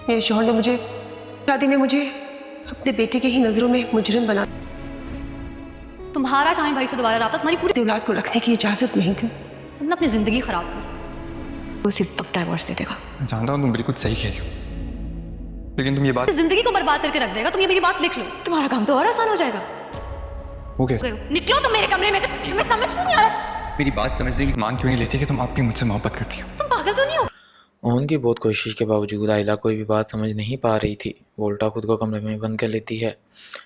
मेरे शौहर ने मुझे, शादी ने मुझे अपने बेटे के ही नजरों में मुजरिम बना। तुम्हारा शामी भाई से दोबारा रहा तुम्हारी पूरी औलाद को रखने की इजाजत नहीं थी। तुमने अपनी जिंदगी खराब कर, वो सिर्फ तब डाइवोर्स दे देगा। जानता हूँ तुम बिल्कुल सही कह रही हो, लेकिन तुम ये बात जिंदगी को बर्बाद करके रख देगा। तुम ये मेरी बात लिख लो, तुम्हारा काम तो और आसान हो जाएगा। हो गया। निकलो तुम मेरे कमरे में से, तुम्हें समझ क्यों नहीं आ रहा? मेरी बात समझने की मान क्यों नहीं लेती कि तुम आप भी मुझसे मोहब्बत करती हो? तुम पागल तो नहीं हो? उनकी बहुत कोशिश के बावजूद आइला कोई भी बात समझ नहीं पा रही थी। वो उल्टा खुद को कमरे में बंद कर लेती है।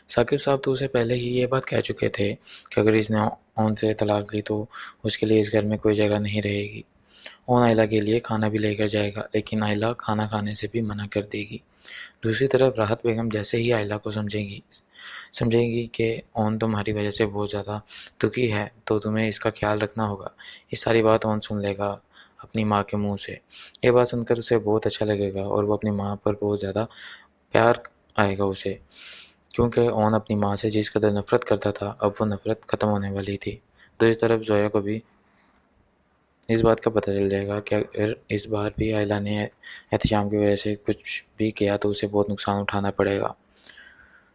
साकिब साहब तो उसे पहले ही ये बात कह चुके थे कि अगर इसने ओन से तलाक ली तो उसके लिए इस घर में कोई जगह नहीं रहेगी। ओन आइला के लिए खाना भी लेकर जाएगा, लेकिन आइला खाना खाने से भी मना कर देगी। दूसरी तरफ राहत बेगम जैसे ही आइला को समझेंगी कि ओन तुम्हारी वजह से बहुत ज़्यादा दुखी है, तो तुम्हें इसका ख्याल रखना होगा। ये सारी बात ओन सुन लेगा अपनी माँ के मुंह से। ये बात सुनकर उसे बहुत अच्छा लगेगा और वो अपनी माँ पर बहुत ज़्यादा प्यार आएगा उसे, क्योंकि ओन अपनी माँ से जिस कदर नफ़रत करता था, अब वो नफ़रत ख़त्म होने वाली थी। दूसरी तरफ जोया को भी इस बात का पता चल जाएगा कि अगर इस बार भी आइला ने एहतशाम की वजह से कुछ भी किया तो उसे बहुत नुकसान उठाना पड़ेगा।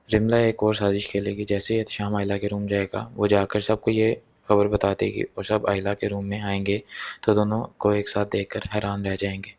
रिमला एक और साजिश खेलेगी। जैसे ही एहतशाम आइला के रूम जाएगा, वो जाकर सबको ये खबर बता देगी और सब आइला के रूम में आएंगे तो दोनों को एक साथ देखकर हैरान रह जाएंगे।